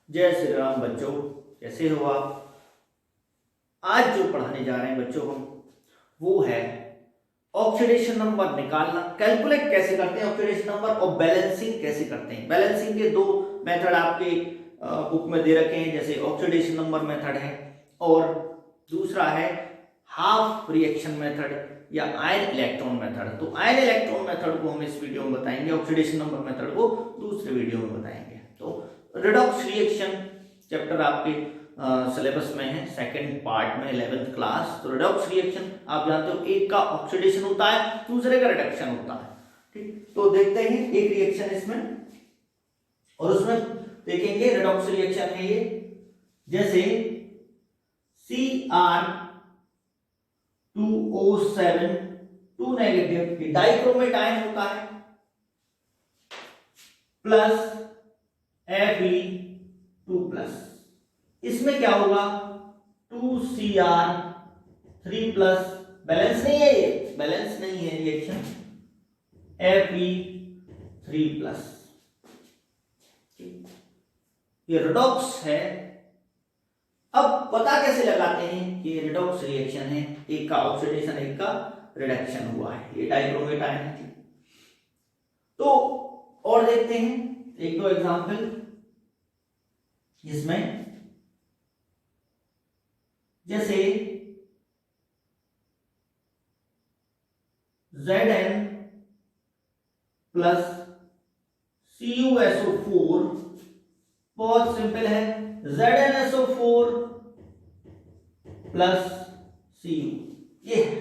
जय श्री राम बच्चों, कैसे हो आप। आज जो पढ़ाने जा रहे हैं बच्चों हम, वो है ऑक्सीडेशन नंबर निकालना, कैलकुलेट कैसे करते हैं ऑक्सीडेशन नंबर, और बैलेंसिंग कैसे करते हैं। बैलेंसिंग के दो मेथड आपके बुक में दे रखे हैं, जैसे ऑक्सीडेशन नंबर मेथड है और दूसरा है हाफ रिएक्शन मेथड या आयन इलेक्ट्रॉन मेथड। तो आयन इलेक्ट्रॉन मेथड को हम इस वीडियो में बताएंगे, ऑक्सीडेशन नंबर मेथड को दूसरे वीडियो में बताएंगे। तो रिडॉक्स रिएक्शन चैप्टर आपके सिलेबस में है, सेकंड पार्ट में 11th क्लास। तो रिडॉक्स रिएक्शन आप जानते हो, एक का ऑक्सीडेशन होता है, दूसरे का रिडक्शन होता है। ठीक, तो देखते हैं एक रिएक्शन इसमें और उसमें देखेंगे रिडॉक्स रिएक्शन है ये, जैसे Cr2O7 2 नेगेटिव डाइक्रोमेट आयन होता है प्लस Fe2 प्लस, इसमें क्या होगा 2Cr3 प्लस, बैलेंस नहीं है ये, बैलेंस नहीं है रिएक्शन, Fe3 प्लस। ये रिडॉक्स है। अब पता कैसे लगाते हैं कि ये रिडॉक्स रिएक्शन है, एक का ऑक्सीडेशन एक का रिडक्शन हुआ है, ये डाइक्रोमेट आयन है। तो और देखते हैं एक दो एग्जांपल इसमें, जैसे Zn प्लस CuSO4, बहुत सिंपल है, ZnSO4 प्लस Cu, ये है।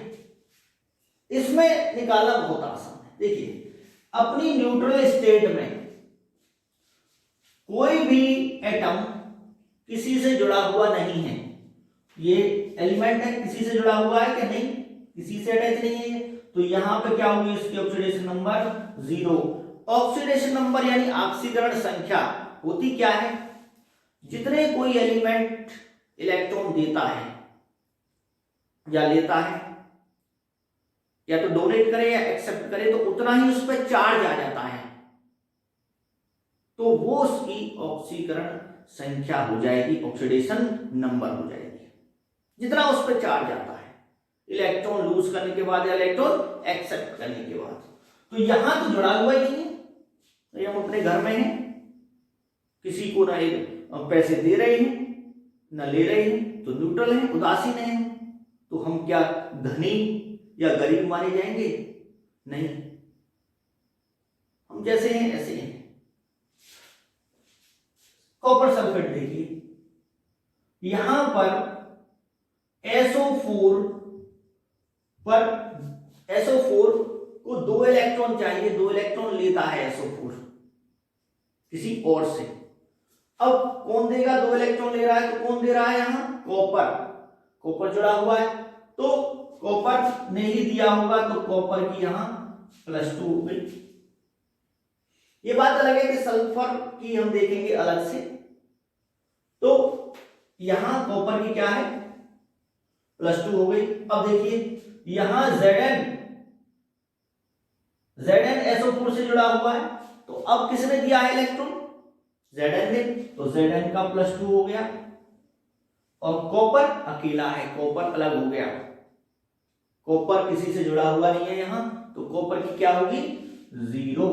इसमें निकालना बहुत आसान है। देखिए अपनी न्यूट्रल स्टेट में कोई भी एटम किसी से जुड़ा हुआ नहीं है, ये एलिमेंट है किसी से जुड़ा हुआ है क्या, नहीं, किसी से अटैच नहीं है, तो यहां पे क्या होगी इसकी ऑक्सीडेशन नंबर 0। ऑक्सीडेशन नंबर यानी ऑक्सीकरण संख्या होती क्या है, जितने कोई एलिमेंट इलेक्ट्रॉन देता है या लेता है, या तो डोनेट करे या एक्सेप्ट करे, तो उतना ही उस पर चार्ज आ जाता है, तो वो उसकी ऑक्सीकरण संख्या हो जाएगी, ऑक्सीडेशन नंबर हो जाएगी, जितना उस पर चार्ज आता है इलेक्ट्रॉन लूज करने के बाद या इलेक्ट्रॉन एक्सेप्ट करने के बाद। तो यहां तो जुड़ा हुआ ही नहीं है, तो हम अपने घर में हैं, किसी को ना पैसे दे रहे हैं ना ले रहे हैं, तो न्यूट्रल है, उदासीन है, तो हम क्या धनी या गरीब माने जाएंगे, नहीं, हम जैसे हैं ऐसे हैं। कॉपर सल्फेट देखिए, यहां पर SO4 को 2 इलेक्ट्रॉन चाहिए, 2 इलेक्ट्रॉन लेता है SO4 किसी और से। अब कौन देगा, 2 इलेक्ट्रॉन ले रहा है, तो कौन दे रहा है, यहां कॉपर जुड़ा हुआ है, तो कॉपर ने ही दिया होगा, तो कॉपर की यहां +2 हो गई। ये बात अलग है कि सल्फर की हम देखेंगे अलग से। तो यहां कॉपर की क्या है, +2 हो गई। अब देखिए यहां Zn SO4 से जुड़ा हुआ है, तो अब किसने दिया है इलेक्ट्रॉन, Zn ने, तो Zn का +2 हो गया, और कॉपर अकेला है, कॉपर अलग हो गया, कॉपर किसी से जुड़ा हुआ नहीं है यहां, तो कॉपर की क्या होगी 0।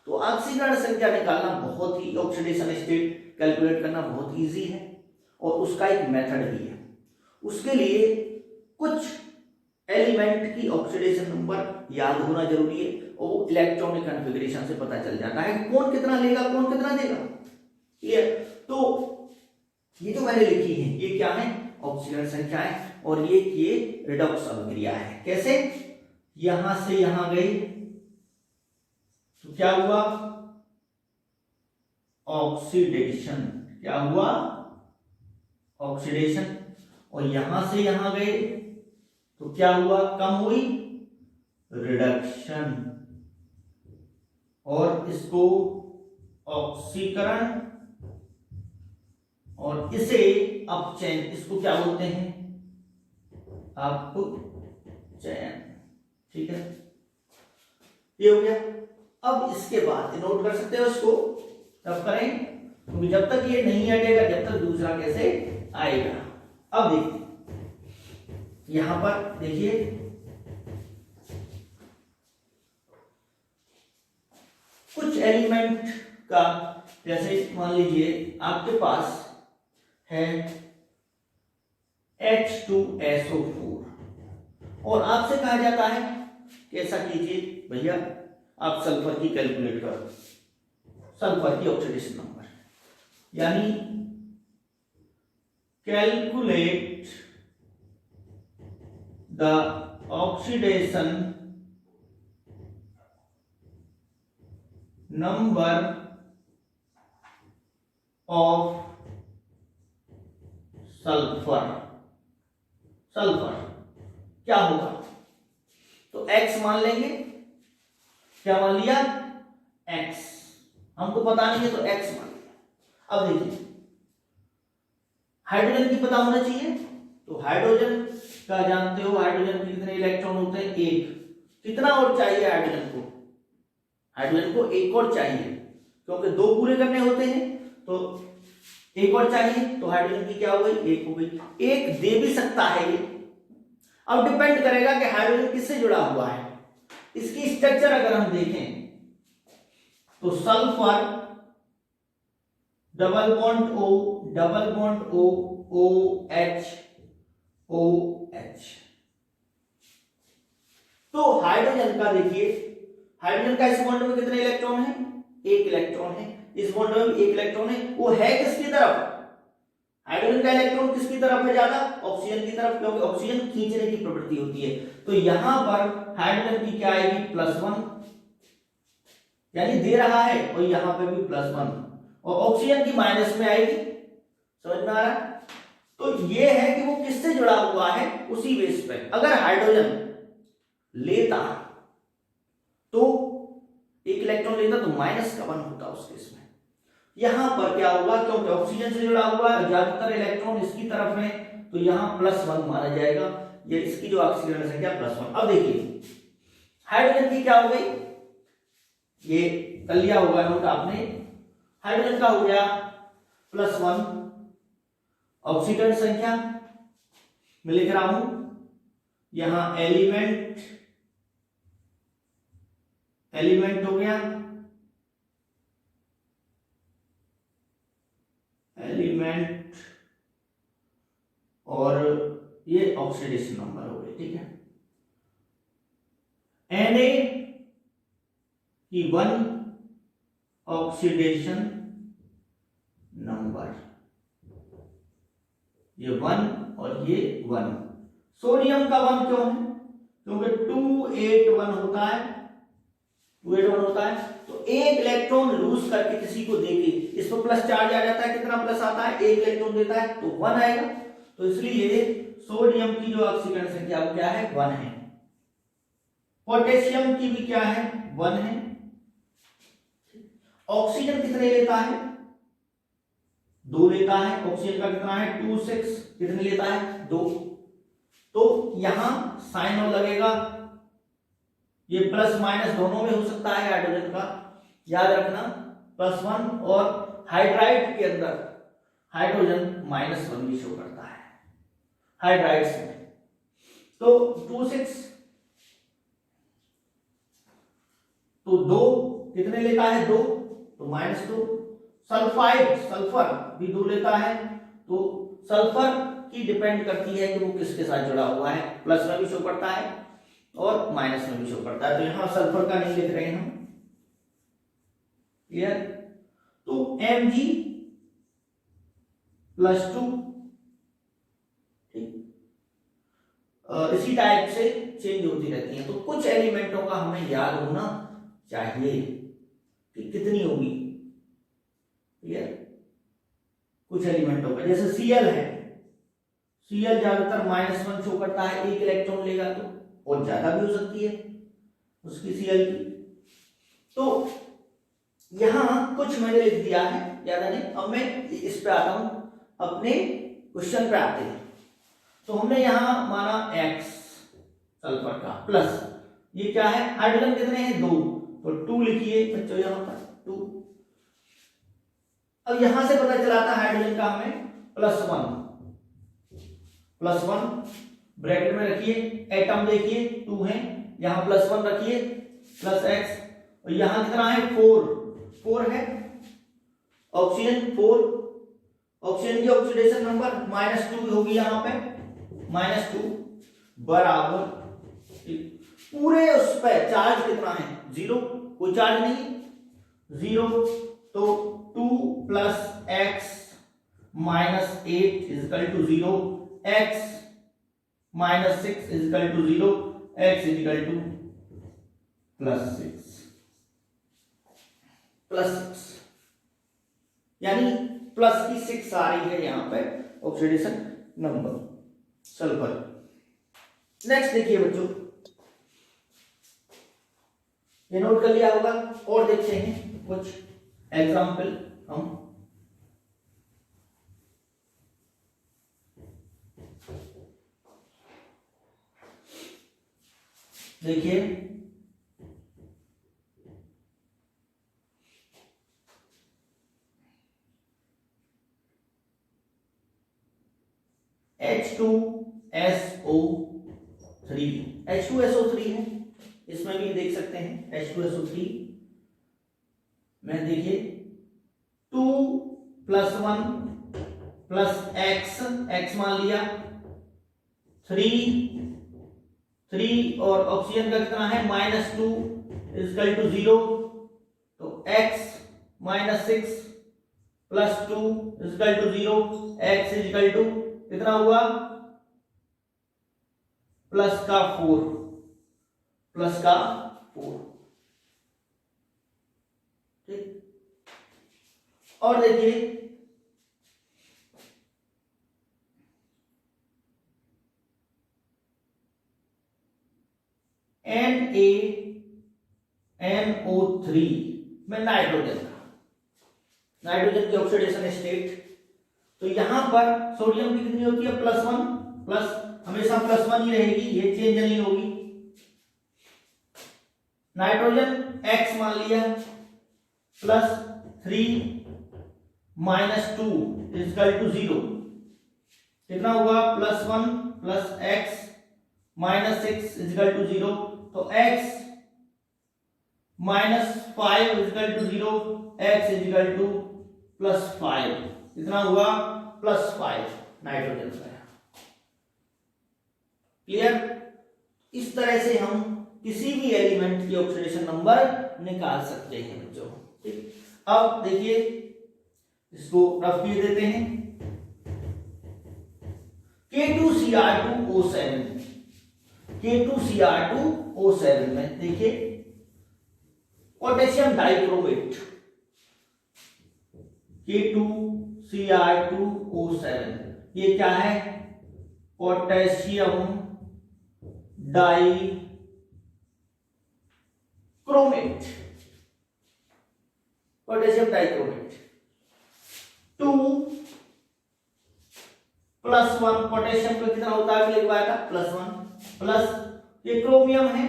तो ऑक्सीकरण संख्या निकालना बहुत ही, ऑक्सीडेशन स्टेट कैलकुलेट करना बहुत इजी है, और उसका एक मेथड भी है। उसके लिए कुछ एलिमेंट की ऑक्सीडेशन नंबर याद होना जरूरी है, और वो इलेक्ट्रॉनिक कॉन्फ़िगरेशन से पता चल जाता है कौन कितना लेगा कौन कितना देगा। क्लियर। तो ये जो मैंने लिखी है ये क्या है, ऑक्सीकरण संख्या है, और ये रिडॉक्स अभिक्रिया है। कैसे, यहां से यहां गई तो क्या हुआ, ऑक्सीडेशन, क्या हुआ ऑक्सीडेशन, और यहां से यहां गए तो क्या हुआ, कम हुई रिडक्शन, और इसको ऑक्सीकरण, और इसे अपचयन, इसको क्या बोलते हैं, अपचयन। ठीक है, ये हो गया। अब इसके बाद नोट कर सकते हो इसको, तब करें क्योंकि जब तक ये नहीं हटेगा जब तक दूसरा कैसे आएगा। अब देखिए यहां पर देखिए कुछ एलिमेंट का, जैसे मान लीजिए आपके पास है H2SO4 और आपसे कहा जाता है कि ऐसा कीजिए भैया आप सल्फर की कैलकुलेट करो, सल्फर की ऑक्सीडेशन नंबर, यानी calculate the oxidation number of sulphur. Sulphur क्या होगा, तो x मान लेंगे, क्या मान लिया x, हमको पता नहीं है तो x मान लिया। अब देखिए हाइड्रोजन की पता होना चाहिए, तो हाइड्रोजन का जानते हो हाइड्रोजन के कितने इलेक्ट्रॉन होते हैं, एक। कितना और चाहिए हाइड्रोजन को, हाइड्रोजन को एक और चाहिए, क्योंकि दो पूरे करने होते हैं तो एक और चाहिए, तो हाइड्रोजन की क्या हो गई, एक हो गई। एक दे भी सकता है ये, अब डिपेंड करेगा कि हाइड्रोजन किससे जुड़ा हुआ है। इसकी स्ट्रक्चर अगर हम देखें तो sulphur double bond O OH OH। तो हाइड्रोजन का देखिए, हाइड्रोजन का इस बॉन्ड में कितने इलेक्ट्रॉन है, एक इलेक्ट्रॉन है, इस बॉन्ड में एक इलेक्ट्रॉन है, वो है किसकी तरफ, हाइड्रोजन का इलेक्ट्रॉन किसकी तरफ है ज्यादा, ऑक्सीजन की तरफ, क्योंकि ऑक्सीजन खींचने की प्रवृत्ति होती है। तो यहां पर हाइड्रोजन की क्या आएगी, +1, यानी दे रहा है, और यहां पे भी +1, और ऑक्सीजन की माइनस में आएगी। समझ में आ रहा है, तो ये है कि वो किससे जुड़ा हुआ है, उसी बेस पे। अगर हाइड्रोजन लेता तो एक इलेक्ट्रॉन लेता तो -1 होता उस केस में। यहां पर क्या होगा, क्योंकि ऑक्सीजन से जुड़ा हुआ है, ज्यादातर इलेक्ट्रॉन इसकी तरफ है, तो यहां +1 माना जाएगा, ये इसकी जो ऑक्सीजन संख्या +1। अब देखिए हाइड्रोजन की क्या हो गई, ये कर लिया होगा नोट आपने, हाइड्रोजन का हो गया +1, ऑक्सीजन संख्या मैं लिख रहा हूं यहां एलिमेंट हो गया, एलिमेंट, और ये ऑक्सीडेशन नंबर हो गया, ठीक है। Na की 1 ऑक्सीडेशन नंबर, ये 1 और ये 1। सोडियम का 1 क्यों है, क्योंकि 281 होता है, 281 होता है, तो एक इलेक्ट्रॉन लूज करके किसी को देके इस पर प्लस चार्ज आ जाता है, कितना प्लस आता है, एक इलेक्ट्रॉन देता है तो 1 आएगा, तो इसलिए सोडियम की जो ऑक्सीकरण संख्या वो क्या है, 1 है। पोटेशियम की भी क्या है, 1 है। ऑक्सीजन कितने लेता है, 2 लेता है, ऑक्सीजन का कितना है 26, कितने लेता है 2, तो यहां साइन और लगेगा, ये प्लस माइनस दोनों में हो सकता है हाइड्रोजन का, याद रखना +1, और हाइड्राइड के अंदर हाइड्रोजन -1 भी शो करता है हाइड्राइड्स में, तो 26, तो 2 कितने लेता है 2, तो -2। सल्फाइड, सल्फर भी 2 लेता है, तो सल्फर की डिपेंड करती है कि वो किसके साथ जुड़ा हुआ है, प्लस में भी शो करता है और माइनस में भी शो करता है, तो यहां सल्फर का नहीं लिख रहे हैं हम, क्लियर। तो Mg +2, ठीक, इसी टाइप से चेंज होती रहती है। तो कुछ एलिमेंटों का हमें याद होना चाहिए कि कितनी होगी, क्लियर। कुछ एलिमेंटों का जैसे Cl है, Cl ज्यादातर -1 शो करता है, एक इलेक्ट्रॉन लेगा तो, और ज्यादा भी हो सकती है उसकी Cl की। तो यहां कुछ मैंने लिख दिया है, ज्यादा नहीं। अब मैं इस पे आता हूं, अपने क्वेश्चन पे आते हैं। तो हमने यहां माना X सल्फर का, प्लस ये क्या है, हाइड्रोजन कितने हैं 2, तो 2 लिखिए बच्चों, यहां पर 2, अब यहां से पता चला था हाइड्रोजन का हमें +1 ब्रैकेट में रखिए, एटम देखिए 2 है, यहां +1 रखिए +x, और यहां कितना है 4 है, ऑक्सीजन 4, ऑक्सीजन की ऑक्सीडेशन नंबर -2 होगी यहां पे, -2 बराबर पूरे उस पर चार्ज कितना है 0, कोई चार्ज नहीं 0, तो 2 + x -8 = 0, x -6 = 0, x +6 यानी प्लस की 6 आ रही है यहां पे ऑक्सीडेशन नंबर सल्फर। नेक्स्ट देखिए बच्चों, ये नोट कर लिया होगा, और देखते हैं कुछ एग्जाम्पल हम। देखिए H2SO3 है, इसमें भी देख सकते हैं H2SO3 में देखिए 2 + 1 + x मान लिया 3 और ऑक्सीजन का कितना है -2 = 0, तो x -6 + 2 = 0, x कितना हुआ +4 ठीक। और देखिए NaNO3 में नाइट्रोजन की ऑक्सीडेशन स्टेट, तो यहां पर सोडियम की कितनी होती है +1 हमेशा +1 ही रहेगी, ये चेंज नहीं होगी। नाइट्रोजन x मान लिया +3 -2 = 0, कितना हुआ +1 + x -6 = 0, तो x -5 = 0, x +5, कितना हुआ +5 नाइट्रोजन का। क्लियर? इस तरह से हम किसी भी एलिमेंट की ऑक्सीडेशन नंबर निकाल सकते हैं बच्चों, ठीक। अब देखिए इसको रफ किए देते हैं, K2Cr2O7 में देखिए पोटेशियम डाइक्रोमेट, K2Cr2O7 ये क्या है, पोटेशियम डाइक्रोमेट, 2 + 1 पोटेशियम का कितना होता है लिखवाया था +1 प्लस ये क्रोमियम है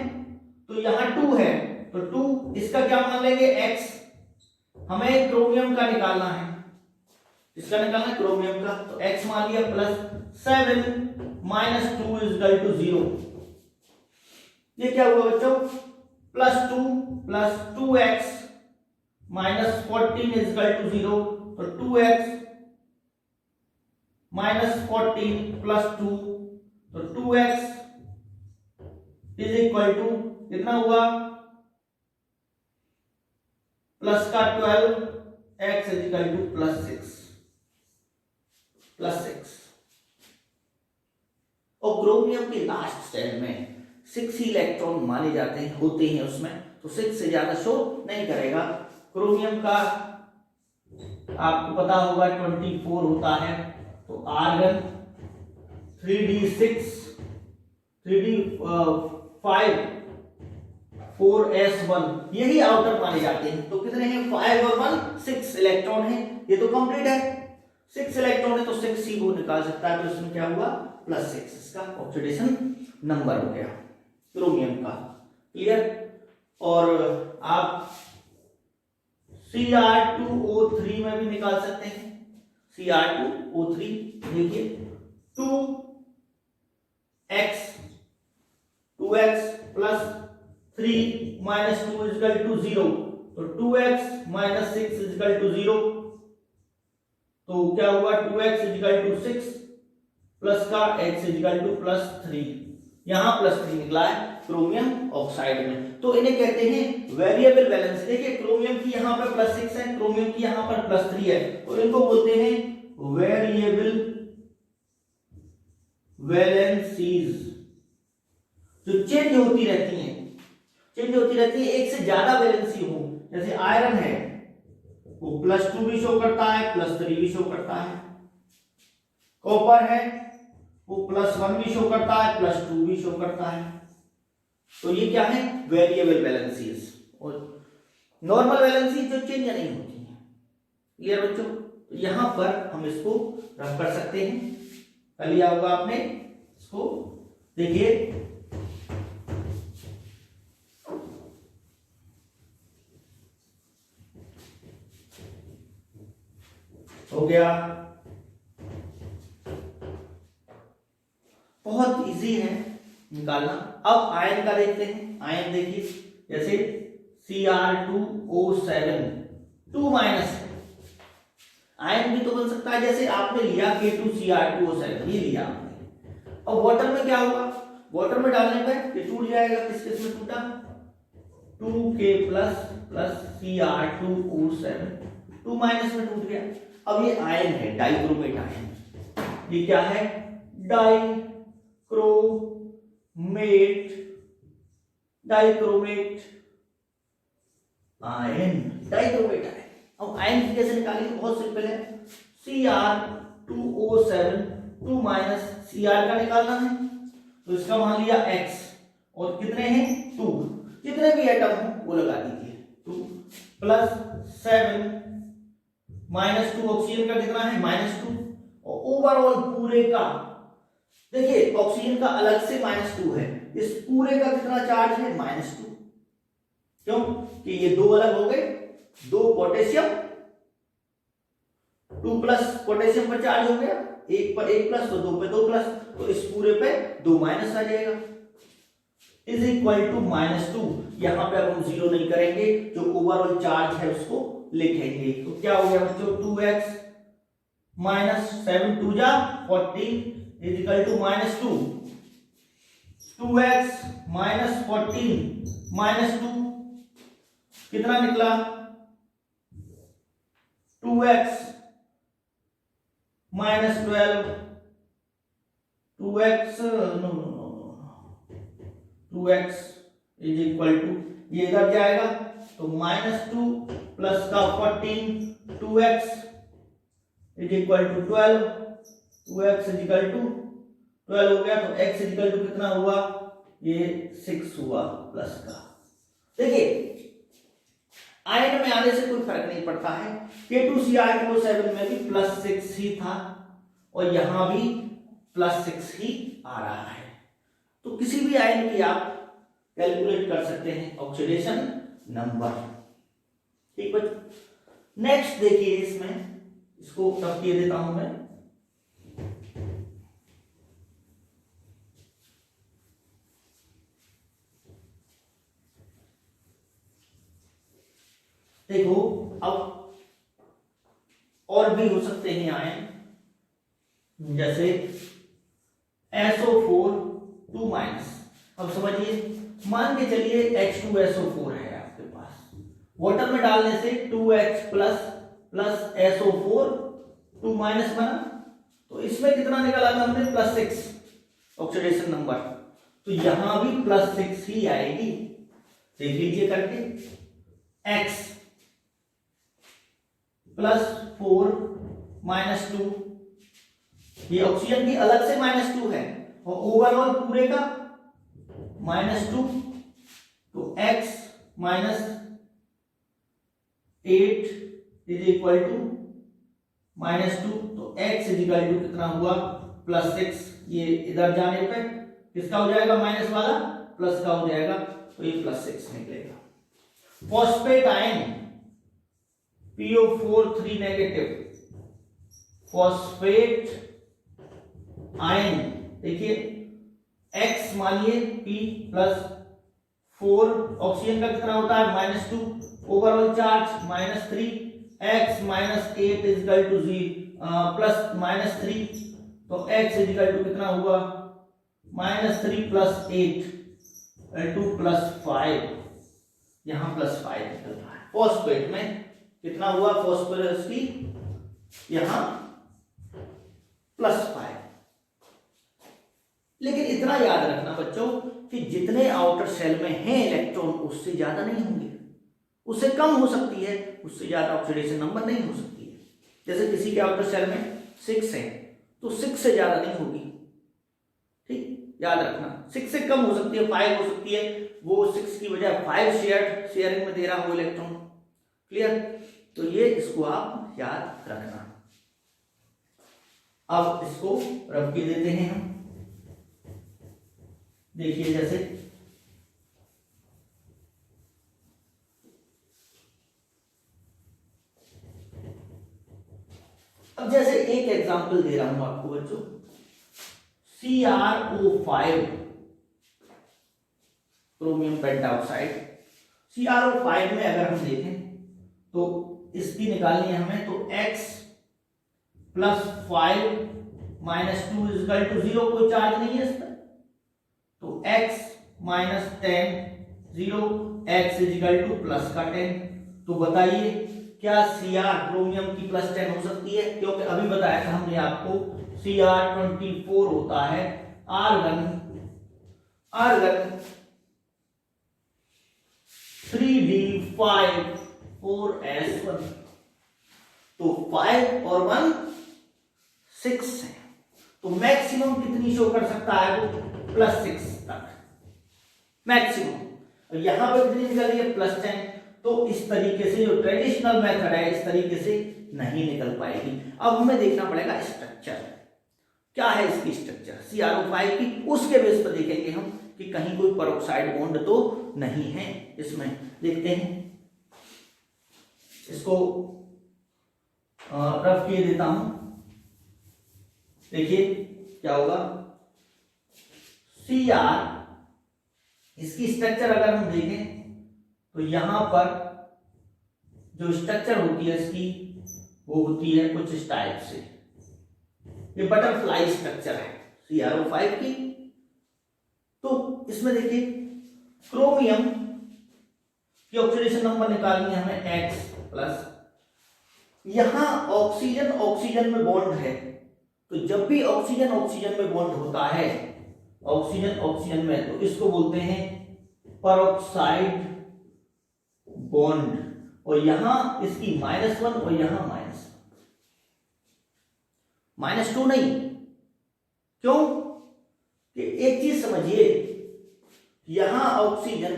तो यहां 2 है तो 2 इसका क्या मान लेंगे x, हमें क्रोमियम का निकालना है, इसका निकालना है क्रोमियम का, तो x मान लिया +7 -2 = 0, ये क्या हुआ बच्चों +2 + 2x -14 = 0, तो 2x -14 + 2, तो 2x = कितना हुआ प्लस का 12, x +6 और क्रोमियम के लास्ट सेल में 6 इलेक्ट्रॉन माने जाते हैं होते हैं उसमें, तो 6 से ज्यादा शो नहीं करेगा। क्रोमियम का आपको पता होगा 24 होता है, तो आर्गन 3d6 3d5 4s1 यही आउटर माने जाते हैं, तो कितने हैं 5 और 1 6 इलेक्ट्रॉन है, ये तो कंप्लीट है, 6 इलेक्ट्रॉन है तो 6 ही वो निकाल सकता है, तो इसमें क्या हुआ +6, इसका ऑक्सीडेशन नंबर हो गया क्रोमियम का। क्लियर? और आप Cr2O3 में में भी निकाल सकते हैं, Cr2O3। देखिए 2x plus 3 minus 2 is equal to 0, तो 2x माइनस 6 इजकल टू 0, तो क्या हुआ 2x इजकल टू 6 प्लस का x इजकल टू प्लस 3, यहां प्लस 3 निकला है क्रोमियम ऑक्साइड में। तो इन्हें कहते हैं वेरिएबल वैलेंस। देखिए क्रोमियम की यहां पर प्लस 6 है, क्रोमियम की यहां पर प्लस 3 है, तो इनको बोलते हैं वेरिएबल वैलेंसीज, जो चेंज होती रहती हैं, एक से ज्यादा वैलेंसी हो। जैसे आयरन है वो +2 भी शो करता है, +3 भी शो करता है। कॉपर है वो +1 भी शो करता है, +2 भी शो करता है। तो ये क्या है वेरिएबल वैलेंसीज। और नॉर्मल वैलेंसी जो चेंज नहीं होती है। क्लियर बच्चों? तो यहां पर हम इसको रख कर सकते हैं, कर लिया होगा आपने इसको। देखिए हो गया, बहुत इजी है निकालना। अब आयन का देखते हैं। आयन देखिए जैसे Cr2O7 2 माइनस है, आयन भी तो बन सकता है। जैसे आपने लिया K2Cr2O7, ये लिया आपने। अब वाटर में क्या होगा, वाटर में डालने पर ये टूट जाएगा। किस केस में टूटा, 2K प्लस Cr2O7 2 माइनस में टूट गया। अब ये आयन है डाइक्रोमेट आयन, ये क्या है डाइक्रोमेट आयन। अब आयन कैसे निकालेंगे, बहुत सिंपल है। Cr2O7 2 माइनस Cr का निकालना है, तो इसका मान लिया x, और कितने हैं 2, जितने भी एटम हो वो लगा दीजिए। 2 प्लस 7 माइनस 2, ऑक्सीजन का कितना है -2, और ओवरऑल पूरे का देखिए ऑक्सीजन का अलग से -2 है, इस पूरे का कितना चार्ज है -2। क्यों कि ये दो अलग हो गए, 2 पोटेशियम 2 प्लस पोटेशियम पर चार्ज हो गया, 1 पर 1 प्लस, तो 2 पे 2 प्लस, तो इस पूरे पे 2 माइनस आ जाएगा, इज इक्वल टू -2। यहां पे अब हम जीरो नहीं करेंगे, जो ओवरऑल चार्ज है उसको लिखेंगे। तो क्या हो गया बच्चों, 2x माइनस 7 2 जा 14 is equal to -2। 2x minus 14 -2 कितना निकला, 2x minus 12, 2x no 2x is equal to, ये इधर जाएगा तो -2 प्लस का 14, 2x is equal to 12, 2x is equal to 12 हो गया, तो x इज इक्वल टू कितना हुआ, ये 6 हुआ प्लस का। देखिए आयन में आने से कोई फर्क नहीं पड़ता है, K2Cr2O7 में भी +6 ही था और यहां भी +6 ही आ रहा है। तो किसी भी आयन की आप कैलकुलेट कर सकते हैं ऑक्सीडेशन नंबर। ठीक है, नेक्स्ट देखिए इसमें, इसको टफ किए देता हूं मैं। देखो अब और भी हो सकते हैं आयन, जैसे SO4 2 माइनस। अब समझिए, मान के चलिए H2SO4 है आपके पास, वाटर में डालने से 2H प्लस SO4 2 माइनस बना, तो इसमें कितना निकाला था हमने, +6 ऑक्सीडेशन नंबर, तो यहां भी +6 ही आएगी। देख लीजिए करके, X +4 -2, ये ऑक्सीजन की अलग से -2 है और ओवरऑल पूरे का -2, तो x -8 इज इक्वल टू -2, तो x इज इक्वल टू कितना हुआ, +6। ये इधर जाने पे किसका हो जाएगा, माइनस वाला प्लस का हो जाएगा, तो ये +6 निकलेगा। Phosphate ion PO4 3 negative phosphate ion, देखिए X मानिए P प्लस 4, ऑक्सीजन का कितना होता है -2, overall charge -3, X -8 is equal two plus -3, तो X इज इक्वल टू कितना हुआ -3 प्लस 8 2 प्लस 5, यहां प्लस 5 निकल रहा है। फॉस्फेट में कितना हुआ फॉस्फोरस की, यहां +5। लेकिन इतना याद रखना बच्चों कि जितने आउटर सेल में हैं इलेक्ट्रॉन उससे ज्यादा नहीं होंगे, उससे कम हो सकती है, उससे ज्यादा ऑक्सीडेशन नंबर नहीं हो सकती है। जैसे किसी के आउटर सेल में 6 है तो 6 से ज्यादा नहीं होगी, ठीक, याद रखना। 6 से कम हो सकती है, 5 हो सकती है, वो 6 की बजाय 5 शेयरिंग में दे रहा हो इलेक्ट्रॉन। क्लियर? तो ये इसको आप याद रखना। अब इसको रब के देते हैं हम, देखिए जैसे अब जैसे एक एग्जांपल दे रहा हूं आपको बच्चों, CrO5 क्रोमियम पेंटाऑक्साइड। CrO5 में अगर हम देखें तो इसकी निकालनी है हमें, तो X +5 -2 इज इक्वल टू 0, कोई चार्ज नहीं है इस पर, तो X -10 0, X is equal two plus का 10। तो बताइए क्या Cr क्रोमियम की +10 हो सकती है? क्योंकि अभी बताया था हमने आपको Cr24 होता है आर्गन 3d5 4s1, तो 5 और 1 6 है, तो मैक्सिमम कितनी शो कर सकता है वो +6 तक मैक्सिमम। यहां पर कितनी निकल रही है +10, तो इस तरीके से जो ट्रेडिशनल मेथड है इस तरीके से नहीं निकल पाएगी। अब हमें देखना पड़ेगा स्ट्रक्चर, क्या है इसकी स्ट्रक्चर CrO5 की, उसके बेस पर देखेंगे हम कि कहीं कोई पेरोक्साइड बॉन्ड तो नहीं है इसमें। देखते हैं, इसको रफ किए देता हूं, देखिए क्या होगा। Cr, इसकी स्ट्रक्चर अगर हम देखें तो यहां पर जो स्ट्रक्चर होती है इसकी वो होती है कुछ इस टाइप से, ये बटरफ्लाई स्ट्रक्चर है CrO5 की। तो इसमें देखिए क्रोमियम की ऑक्सीडेशन नंबर निकालनी है हमें X+, यहां ऑक्सीजन ऑक्सीजन में बॉन्ड है, तो जब भी ऑक्सीजन ऑक्सीजन में बॉन्ड होता है ऑक्सीजन ऑक्सीजन में, तो इसको बोलते हैं पेरोक्साइड बॉन्ड। और यहां इसकी -1 और यहां -2 नहीं, क्यों कि एक चीज समझिए, यहां ऑक्सीजन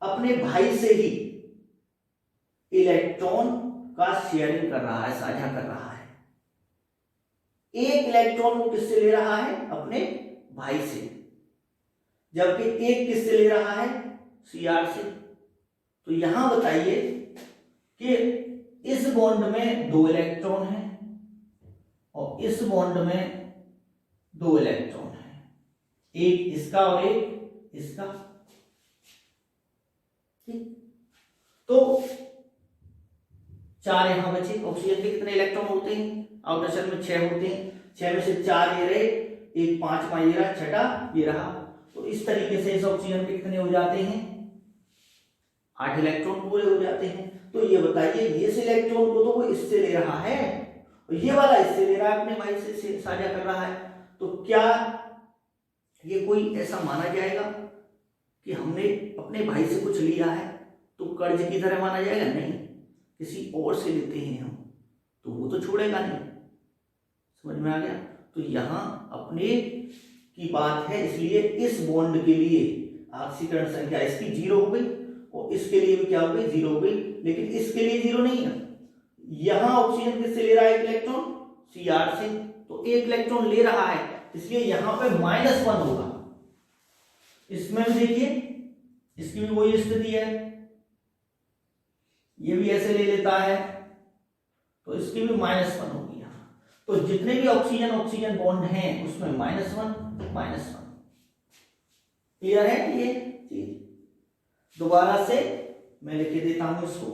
अपने भाई से ही इलेक्ट्रॉन का शेयरिंग कर रहा है, साझा कर रहा है। एक इलेक्ट्रॉन वो किससे ले रहा है? अपने भाई से, जबकि एक किससे ले रहा है? Cr से। तो यहां बताइए कि इस बॉन्ड में 2 इलेक्ट्रॉन हैं और इस बॉन्ड में 2 इलेक्ट्रॉन हैं, एक इसका और एक इसका, ठीक। तो 4 यहां बचे। ऑक्सीजन के कितने इलेक्ट्रॉन होते हैं? आउटर शेल में 6 होते हैं, 6 में से 4 ये रहे, एक 5वां ये रहा, छठा ये रहा। तो इस तरीके से इस ऑक्सीजन के कितने हो जाते हैं? 8 इलेक्ट्रॉन पूरे हो जाते हैं। तो ये बताइए, ये इलेक्ट्रॉन को तो वो इससे ले रहा है और ये वाला इससे ले रहा है, अपने भाई से साझा कर रहा है। तो क्या ये कोई ऐसा माना जाएगा कि हमने अपने भाई से कुछ लिया है तो कर्ज की तरह माना जाएगा? नहीं, किसी और से लेते हैं हम तो वो तो छोड़ेगा नहीं। समझ में आ गया? तो यहां अपने की बात है, इसलिए इस बॉन्ड के लिए ऑक्सीकरण संख्या इसकी 0 हो गई और इसके लिए भी क्या हो गई? 0 हो गई। लेकिन इसके लिए 0 नहीं है, यहां ऑक्सीजन किससे ले रहा है? इलेक्ट्रॉन Cr से, तो 1 इलेक्ट्रॉन ले रहा है, इसलिए यहां पे -1 होगा। इसमें भी देखिए, इसकी भी वही स्थिति है, ये भी ऐसे ले लेता है तो इसकी भी -1 होगी। तो जितने भी ऑक्सीजन ऑक्सीजन बॉन्ड हैं उसमें -1 क्लियर है ये चीज। दोबारा से मैं लिख देता हूं इसको।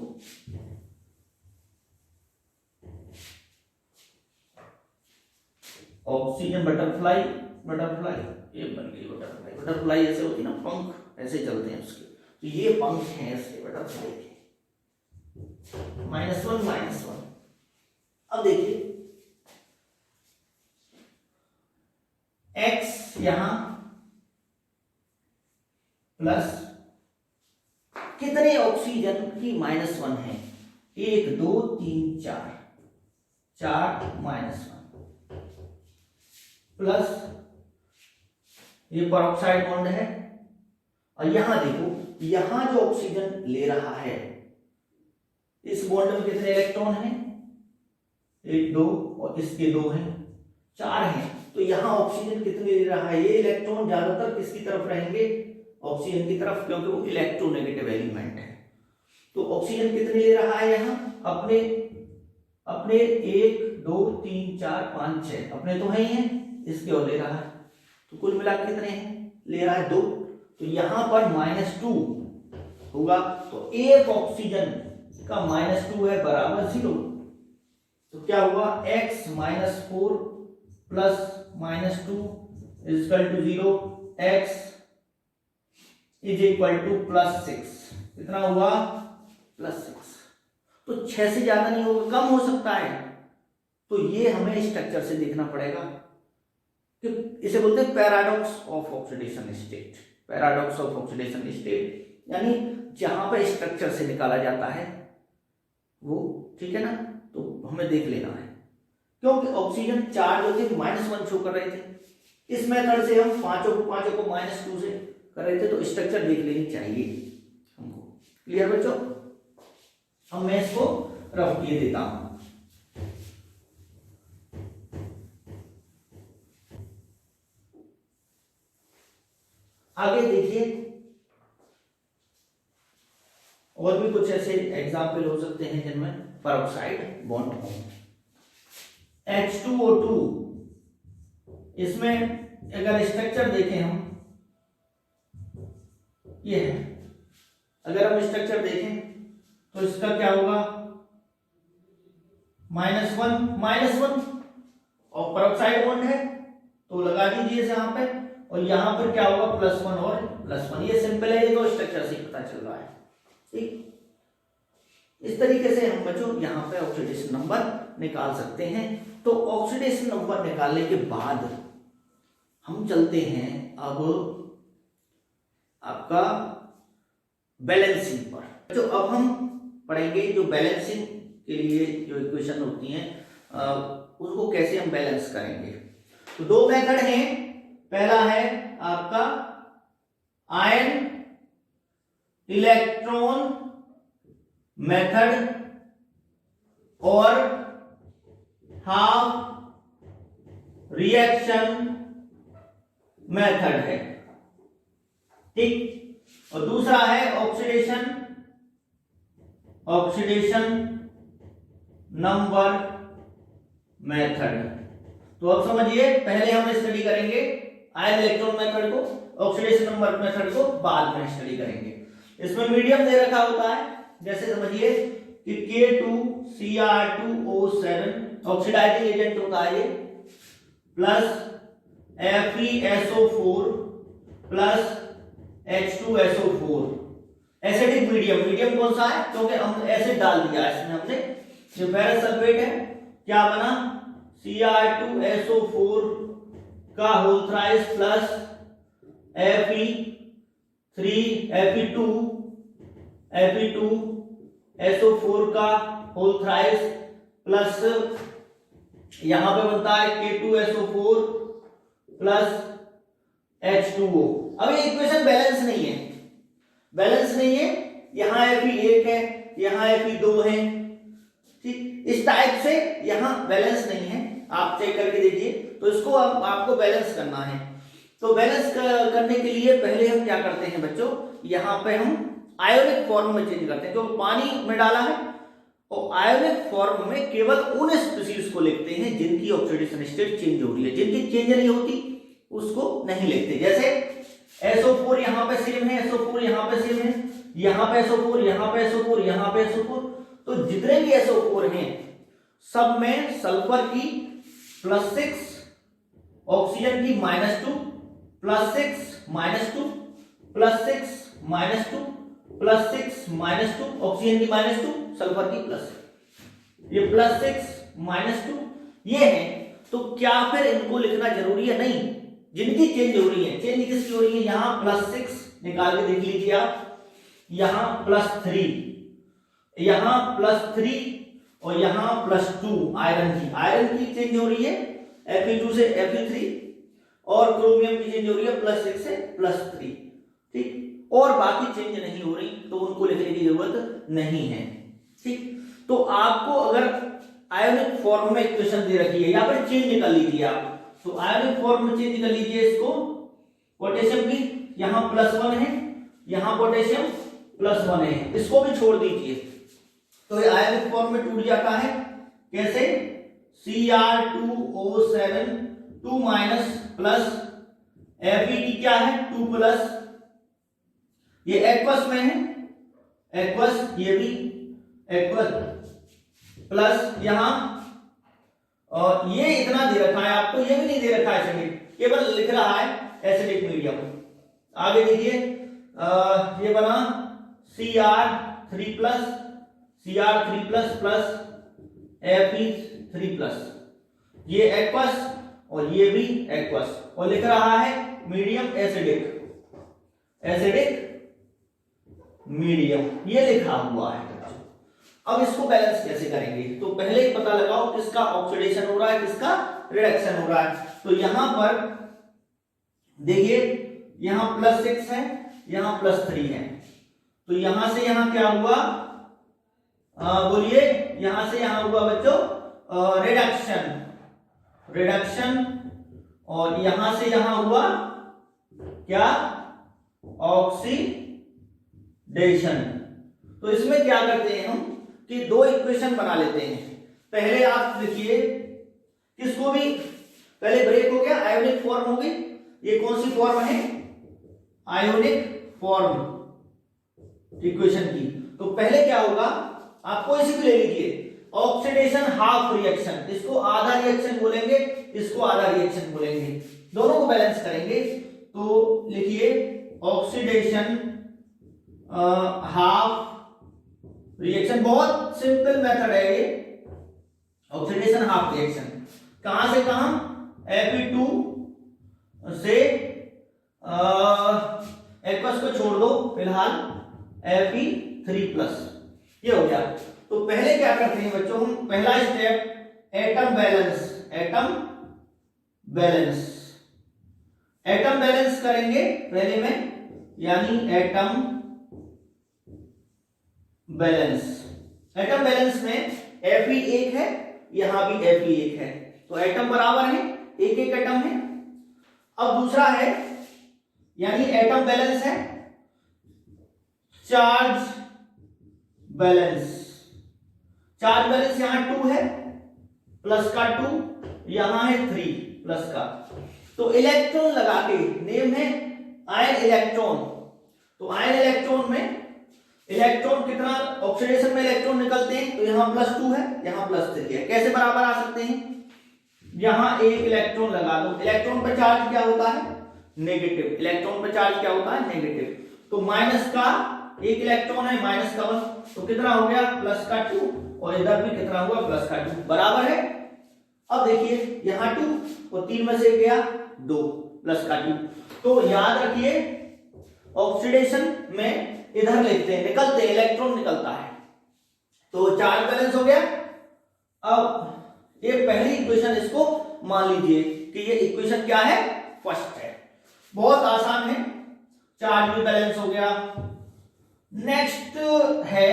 ऑक्सीजन बटरफ्लाई, बटरफ्लाई ये बन गई बटरफ्लाई। बटरफ्लाई ऐसे होती है ना, पंख ऐसे चलते हैं उसके, तो ये पंख हैं इसके बटरफ्लाई के। -1 अब देखिए x यहां प्लस कितने ऑक्सीजन की -1 है, 1 2 3 4 -1 प्लस ये पेरोक्साइड बॉन्ड है। और यहां देखो, यहां जो ऑक्सीजन ले रहा है इस बॉन्ड में कितने इलेक्ट्रॉन हैं, 1 2 और इसके 2 हैं, 4 हैं। तो यहां ऑक्सीजन कितने ले रहा है, ये इलेक्ट्रॉन ज्यादातर किसकी तरफ रहेंगे, ऑक्सीजन की तरफ, क्योंकि वो इलेक्ट्रोनेगेटिव एलिमेंट है। तो ऑक्सीजन कितने ले रहा है यहाँ, अपने 1 2 3 4 5 6 अपने तो है ही हैं, इसके और ले रहा है। तो कुल मिला कितने हैं, ले रहा है 2। तो यहां पर -2 होगा। तो एक ऑक्सीजन का -2 है बराबर 0। तो क्या हुआ, x -4 plus -2 is equal to 0, x is equal to +6। कितना हुआ, +6। तो 6 से ज्यादा नहीं होगा, कम हो सकता है। तो ये हमें स्ट्रक्चर से देखना पड़ेगा कि इसे बोलते हैं paradox of oxidation state. Paradox of oxidation state यानी जहां पर स्ट्रक्चर से निकाला जाता है वो, ठीक है ना। तो हमें देख लेना है, क्योंकि ऑक्सीजन चार्ज होते -1 शो कर रहे थे। इस मेथड से हम पांचों को -2 से कर रहे थे, तो स्ट्रक्चर देख लेनी चाहिए हमको। क्लियर बच्चों, अब मैं इसको रफ किए देता हूं। आगे देखिए, और भी कुछ ऐसे एग्जाम्पल हो सकते हैं जिनमें पेरोक्साइड बॉन्ड हो। H2O2, इसमें अगर स्ट्रक्चर देखें हम, ये है, अगर हम स्ट्रक्चर देखें तो इसका क्या होगा, -1 और पेरोक्साइड बॉन्ड है तो लगा दीजिए यहां पे, और यहां पर क्या होगा, +1 और +1। ये सिंपल है, ये तो स्ट्रक्चर से पता चल रहा है। ठीक, इस तरीके से हम बच्चों यहां पे ऑक्सीडेशन नंबर निकाल सकते हैं। तो ऑक्सीडेशन नंबर निकालने के बाद हम चलते हैं अब आपका बैलेंसिंग पर। तो अब हम पढ़ेंगे जो बैलेंसिंग के लिए जो इक्वेशन होती हैं उसको कैसे हम बैलेंस करेंगे। तो 2 मेथड हैं, पहला है आपका आयन इलेक्ट्रॉन मेथड और हाफ रिएक्शन मेथड है, ठीक। और दूसरा है ऑक्सीडेशन नंबर मेथड। तो अब समझिए, पहले हम स्टडी करेंगे आयन इलेक्ट्रॉन मेथड को, ऑक्सीडेशन नंबर मेथड को बाद में स्टडी करेंगे। इसमें मीडियम दे रखा होता है, जैसे समझिए कि K2Cr2O7 ऑक्सीडाइजिंग एजेंट होता है ये, plus FeSO4 plus H2SO4। Acidic medium कौन सा है, क्योंकि हम एसिड डाल दिया इसमें हमने, जो फेरस सल्फेट है, क्या बना, Cr2SO4 का होल थ्राइस प्लस Fe2SO4 का होल थ्राइस प्लस यहां पे बनता है K2SO4 प्लस H2O। अब ये इक्वेशन बैलेंस नहीं है, यहां Fe1 है, यहां Fe2 है, ठीक। इस टाइप से यहां बैलेंस नहीं है, आप चेक करके देखिए। तो इसको आपको बैलेंस करना है। तो बैलेंस करने के लिए पहले हम क्या करते हैं बच्चों, यहां पे हम आयोनिक फॉर्म में चेंज करते हैं, जो पानी में डाला है और आयोनिक फॉर्म में केवल उन स्पीशीज को लिखते हैं जिनकी ऑक्सीडेशन स्टेट चेंज हो रही है, जिनकी चेंज नहीं होती उसको नहीं लिखते। जैसे SO4 यहाँ पे सेम है, SO4 यहाँ पे सेम है, यहाँ पे SO4, यहाँ पे SO4, यहाँ पे SO4, तो जितने भी SO4 हैं सब में सल्फर की +6, ऑक्सीजन की -2, +6 -2, +6 -2, +6 -2, ऑक्सीजन की -2, सल्फर की +6, ये +6 -2 ये है। तो क्या फिर इनको लिखना जरूरी है? नहीं, जिनकी चेंज हो रही है, चेंज किसकी हो रही है, यहां +6 निकाल के देख लीजिए आप, यहां +3, यहां +3 और यहां +2 आयरन की चेंज हो रही है Fe2 से Fe3, और क्रोमियम की चेंज हो रही है +6 से +3, ठीक, और बाकी चेंज नहीं हो रही तो उनको लिखने की जरूरत नहीं है, ठीक। तो आपको अगर आयोनिक फॉर्म में इक्वेशन दे रखी है या फिर चेंज कर लीजिए आप, तो आयोनिक फॉर्म में चेंज कर लीजिए इसको, पोटेशियम की यहां +1 है, यहां पोटेशियम +1 है, इसको भी छोड़ दीजिए तो ये आयोनिक फॉर्म में टूट जाता है। कैसे? Cr2O7 2 प्लस Fe क्या है 2+, ये एक्वस में है, एक्वस, ये भी एक्वस, प्लस यहां और ये इतना दे रखा है आपको, ये भी नहीं दे रखा है एसिडिक, केवल लिख रहा है एसिडिक मीडियम। आगे देखिए ये बना Cr3 प्लस Fe3 प्लस, ये एक्वस और ये भी एक्वस, और लिख रहा है मीडियम एसिडिक, एसिडिक मीडियम, ये लिखा हुआ है। अब इसको बैलेंस कैसे करेंगे? तो पहले ही पता लगाओ किसका ऑक्सीडेशन हो रहा है, किसका रिडक्शन हो रहा है। तो यहां पर देखिए, यहां +6 है, यहां +3 है, तो यहां से यहां क्या हुआ, बोलिए, यहां से यहां हुआ बच्चों रिडक्शन, रिडक्शन, और यहां से यहां हुआ क्या, ऑक्सीडेशन। तो इसमें क्या करते हैं हम कि दो इक्वेशन बना लेते हैं। पहले आप लिखिए, किसको भी पहले ब्रेक हो गया, आयोनिक फॉर्म हो गई, ये कौन सी फॉर्म है, आयोनिक फॉर्म इक्वेशन की। तो पहले क्या होगा, आपको इसी को ले लीजिए, ऑक्सीडेशन हाफ रिएक्शन, इसको आधा रिएक्शन बोलेंगे, इसको आधा रिएक्शन बोलेंगे, दोनों को बैलेंस करेंगे। तो लिखिए ऑक्सीडेशन हाफ रिएक्शन, बहुत सिंपल मेथड है ये, ऑक्सीडेशन हाफ रिएक्शन। कहां से कहां, Fe2 से एक्वस को छोड़ दो फिलहाल, Fe3 प्लस, ये हो गया। तो पहले क्या करते हैं बच्चों हम, पहला step atom balance, atom balance, atom balance करेंगे पहले में, यानी एटम बैलेंस। एटम बैलेंस में Fe 1 है, यहां भी Fe 1 है, तो एटम बराबर है, एक एक एटम है। अब दूसरा है, यानी एटम बैलेंस है चार्ज बैलेंस, चार्ज बैलेंस यहां 2 है, प्लस का 2, यहां है 3 प्लस का, तो इलेक्ट्रॉन लगा के, नेम है आयन इलेक्ट्रॉन, तो आयन इलेक्ट्रॉन में इलेक्ट्रॉन कितना ऑक्सीडेशन में इलेक्ट्रॉन निकलते हैं, तो यहां +2 है, यहां +3 है, कैसे बराबर आ सकते हैं, यहां एक इलेक्ट्रॉन लगा दो, इलेक्ट्रॉन पर चार्ज क्या होता है, नेगेटिव, इलेक्ट्रॉन पर चार्ज क्या होता है, नेगेटिव, तो माइनस का एक इलेक्ट्रॉन है, माइनस का 1, तो कितना हो गया, प्लस का 2, और इधर भी कितना हुआ, प्लस का 2, बराबर है। अब देखिए यहां 2 और 3 में से गया 2, प्लस का 2, तो याद रखिए ऑक्सीडेशन में इधर लिखते हैं, निकलते हैं, इलेक्ट्रॉन निकलता है, तो चार्ज बैलेंस हो गया। अब ये पहली इक्वेशन, इसको मान लीजिए कि ये इक्वेशन क्या है, फर्स्ट है, बहुत आसान है, चार्ज भी बैलेंस हो गया। नेक्स्ट है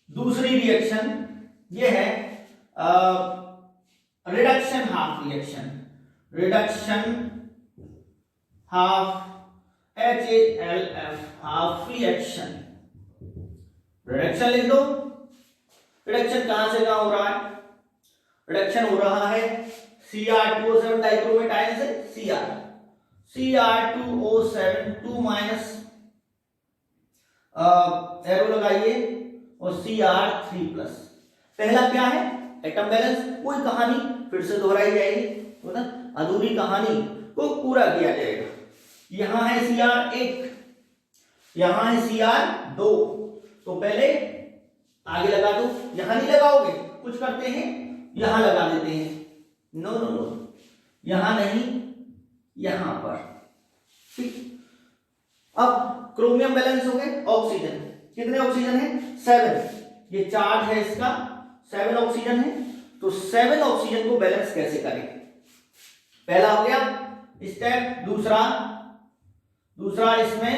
दूसरी रिएक्शन, ये है reduction half reaction, reduction half, HALF half reaction, reduction लिख दो। रिडक्शन कहां से कहां हो रहा है? रिडक्शन हो रहा है Cr2O7 डाइक्रोमेट से Cr2O7 2 माइनस एरो लगाइए और Cr3 प्लस। पहला क्या है? Atom balance. कोई कहानी फिर से दोहराई जाएगी, तो ना अधूरी कहानी को पूरा किया जाएगा। यहां है Cr1, यहां है Cr2, तो पहले आगे लगा दो। यहां नहीं लगाओगे, कुछ करते हैं यहां लगा देते हैं। नो नो नो, यहां नहीं, यहां पर। ठीक, अब क्रोमियम बैलेंस हो गए। ऑक्सीजन, कितने ऑक्सीजन है? 7। ये चार्ज है इसका 7 ऑक्सीजन है, तो 7 ऑक्सीजन को बैलेंस कैसे करें? पहला हो गया स्टेप। दूसरा इसमें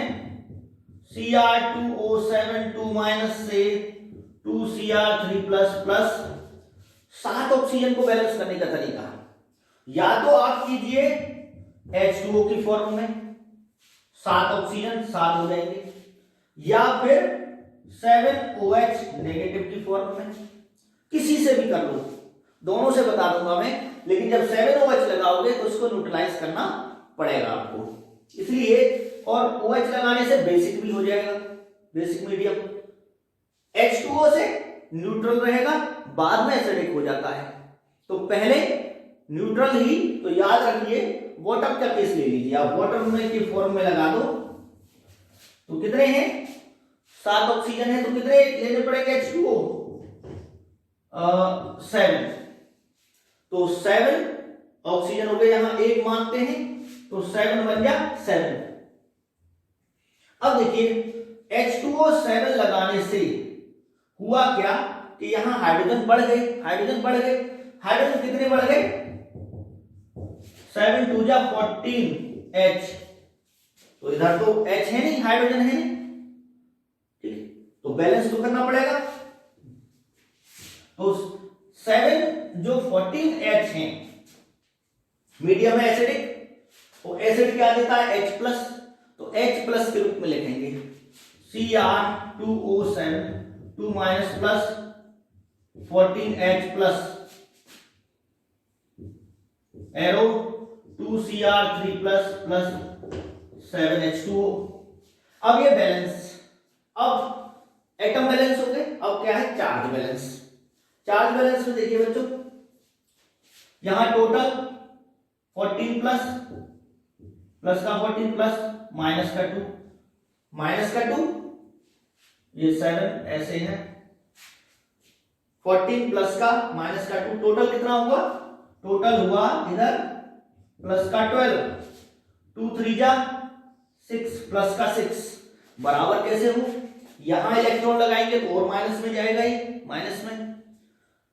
Cr2O7 2 माइनस से 2Cr3 प्लस प्लस 7 ऑक्सीजन को बैलेंस करने का तरीका या तो आप कीजिए H2O की फॉर्म में 7 ऑक्सीजन 7 हो जाएंगे, या फिर 7OH नेगेटिव की फॉर्म में, किसी से भी कर लो, दोनों से बता दूंगा मैं। लेकिन जब 7OH लगाओगे तो उसको न्यूट्रलाइज करना पड़ेगा आपको, इसलिए। और OH लगाने से बेसिक भी हो जाएगा, बेसिक मीडियम। H2O से न्यूट्रल रहेगा, बाद में एसिडिक हो जाता है, तो पहले न्यूट्रल ही। तो याद रखिए वाटर का केस ले लीजिए आप, वाटर में की फॉर्म में लगा दो। तो कितने हैं? 7 ऑक्सीजन है, तो कितने लेने पड़ेंगे? H2O 7, तो 7 ऑक्सीजन हो गए, यहां 1 मानते हैं, तो 7 बन गया 7। अब देखिए H2O7 लगाने से हुआ क्या कि यहां हाइड्रोजन बढ़ गए, हाइड्रोजन कितने बढ़ गए? 7 2 जा 14H, तो इधर तो H है नहीं, हाइड्रोजन है नहीं, ठीक, तो बैलेंस तो करना पड़ेगा। तो 7 जो 14H है, मीडियम है एसिडिक, तो एसिड क्या देता है? H+, तो H+ के रूप में लिखेंगे Cr2O7 2 minus plus 14H plus arrow 2Cr3 plus plus 7H2O। अब ये बैलेंस, अब एटम बैलेंस हो गए। अब क्या है? Charge balance. चार्ज बैलेंस में देखिए बच्चों, यहां टोटल 14 प्लस का 14 प्लस माइनस का 2, ये 7 ऐसे है, 14 प्लस का माइनस का 2, टोटल कितना हुआ? टोटल हुआ इधर प्लस का 12, 2 3 जा 6 प्लस का 6, बराबर कैसे हो? यहां इलेक्ट्रॉन लगाएंगे तो और माइनस में जाएगा, ही माइनस में,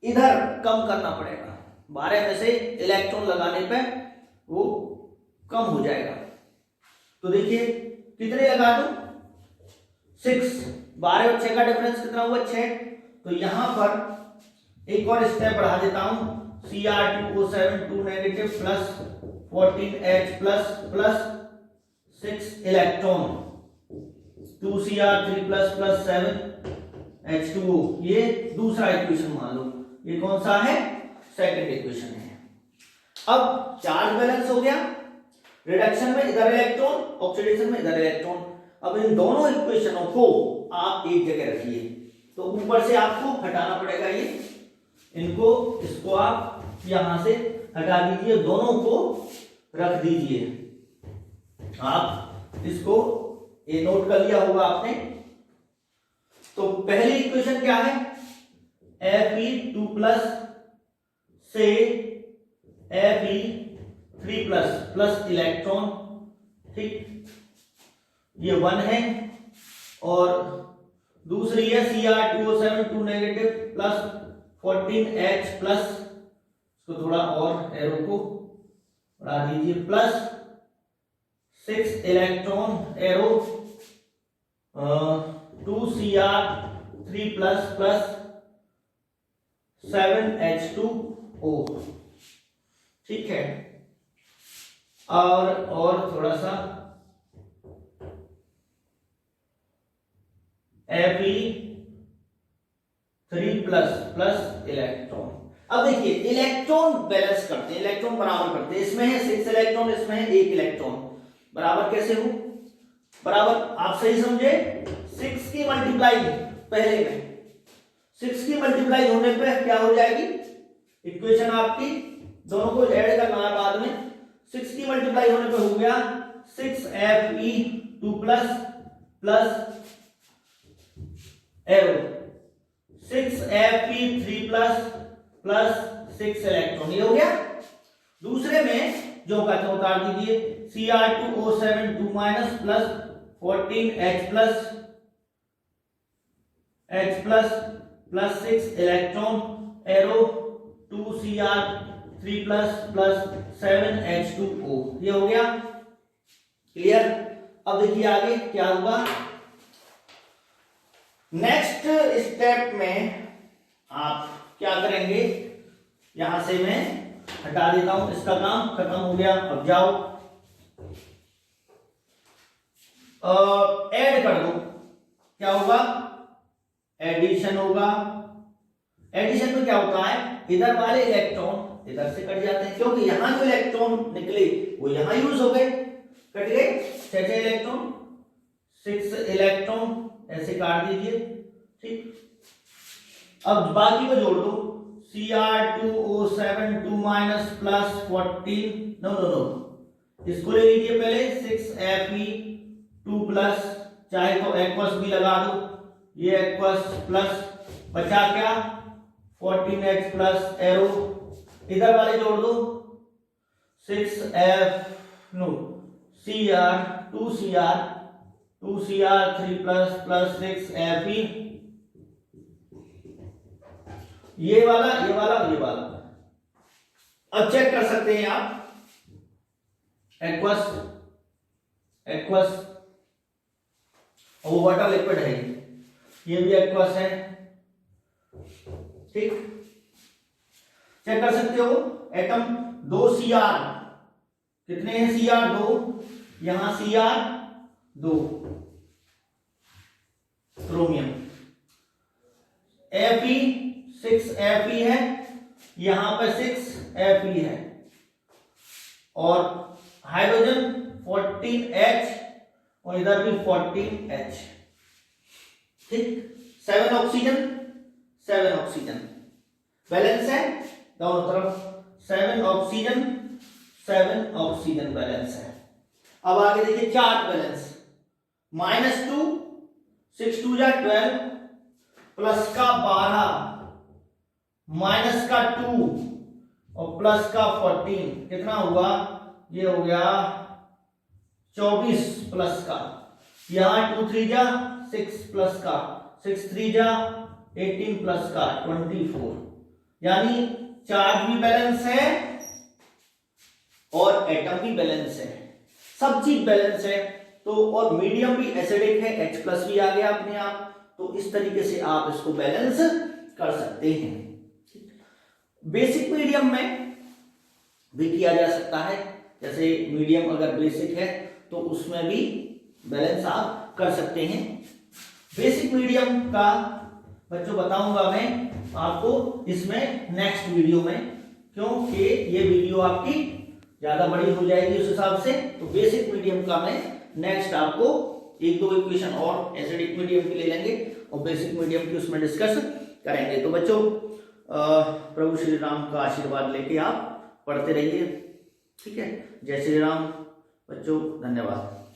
इधर कम करना पड़ेगा, 12 में से इलेक्ट्रॉन लगाने पे वो कम हो जाएगा। तो देखिए कितने लगा दो? 6, 12 और 6 का डिफरेंस कितना हुआ? 6। तो यहां पर एक और स्टेप बढ़ा देता हूं, Cr2O7 2 negative plus 14H plus plus 6 electron 2Cr3 plus plus 7H2O, ये दूसरा इक्वेशन मान लो। ये कौन सा है? सेकंड इक्वेशन है। अब चार्ज बैलेंस हो गया, रिडक्शन में इधर इलेक्ट्रॉन, ऑक्सीडेशन में इधर इलेक्ट्रॉन। अब इन दोनों इक्वेशनों को आप एक जगह रखिए, तो ऊपर से आपको हटाना पड़ेगा ये, इनको, इसको आप यहां से हटा दीजिए, दोनों को रख दीजिए। आप इसको ये नोट कर लिया होगा आपने। तो पहली इक्वेशन क्या है? Fe2 प्लस से Fe3 प्लस प्लस इलेक्ट्रॉन, ठीक, ये 1 है। और दूसरी है Cr2O7 2 negative plus 14H plus, इसको थोड़ा और एरो को बढ़ा दीजिए, plus 6 electron arrow 2Cr3 plus plus 7H2O, ठीक है। और थोड़ा सा Fe3+ इलेक्ट्रॉन। अब देखिए इलेक्ट्रॉन बैलेंस करते हैं, इलेक्ट्रॉन बराबर करते हैं। इसमें है 6 इलेक्ट्रॉन, इसमें है 1 इलेक्ट्रॉन। बराबर कैसे हो? बराबर आप सही समझे, 6 की मल्टीप्लाई पहले में, 6 की मल्टीप्लाई होने पे क्या हो जाएगी इक्वेशन आपकी, दोनों को ऐड करना है बाद में। 6 की मल्टीप्लाई होने पे हो गया 6Fe2+ एरो 6Fe3+ 6 इलेक्ट्रॉन, ये हो गया। दूसरे में जो कहते हैं उतार दीजिए, Cr2O7 2- 14H+ 6 electron arrow 2Cr3+ 7H2O, ये हो गया। क्लियर? अब देखिए आगे क्या होगा। नेक्स्ट स्टेप में आप क्या करेंगे, यहां से मैं हटा देता हूं, इसका काम खत्म हो गया। अब जाओ ऐड कर दो, क्या होगा एडिशन होगा। एडिशन में क्या होता है, इधर वाले इलेक्ट्रॉन इधर से कट जाते हैं, क्योंकि यहां जो इलेक्ट्रॉन निकले वो यहां यूज हो गए, कट गए 6 इलेक्ट्रॉन, 6 इलेक्ट्रॉन ऐसे काट दीजिए, ठीक। अब बाकी को जोड़ दो, Cr2O7 2- 14, नो इसको ले लीजिए पहले 6Fe2+, चाहे तो एक्वस भी लगा दो, ये एक्वस प्लस बचा क्या 14H+ एरो, इधर वाले जोड़ दो 2Cr3+ 6Fe, ये वाला ये वाला ये वाला। अब चेक कर सकते हैं आप, एक्वस एक्वस और वो वाटर लिक्विड है, ये भी एक्वस है, ठीक। चेक कर सकते हो एटम 2 Cr, कितने हैं Cr 2, यहां Cr 2 क्रोमियम, Fe 6 Fe है, यहां पे 6 Fe है, और हाइड्रोजन 14H और इधर भी 14H, ठीक। 7 ऑक्सीजन बैलेंस है दोनों तरफ, 7 ऑक्सीजन बैलेंस है। अब आगे देखिए चार्ज बैलेंस, -2 6 2 12 प्लस का 12 माइनस का 2 और प्लस का 14, कितना हुआ, ये हो गया 24 प्लस का, यहां 2 3 6 प्लस का 6 3 18 प्लस का 24, यानी चार्ज भी बैलेंस है और एटम भी बैलेंस है, सब चीज बैलेंस है। तो और मीडियम भी एसिडिक है, H+ भी आ गया अपने आप, तो इस तरीके से आप इसको बैलेंस कर सकते हैं। बेसिक मीडियम में भी किया जा सकता है, जैसे मीडियम अगर बेसिक है तो उसमें भी बैलेंस आप कर सकते हैं। बेसिक मीडियम का बच्चों बताऊंगा मैं आपको इसमें नेक्स्ट वीडियो में, क्योंकि ये वीडियो आपकी ज्यादा बड़ी हो जाएगी उस हिसाब से। तो बेसिक मीडियम का मैं नेक्स्ट आपको 1-2 इक्वेशन और एसिडिक मीडियम की ले लेंगे और बेसिक मीडियम की उसमें डिस्कस करेंगे। तो बच्चों प्रभु श्री राम का आशीर्वाद लेके आप पढ़ते रहिए, ठीक है। जय श्री राम बच्चों, धन्यवाद।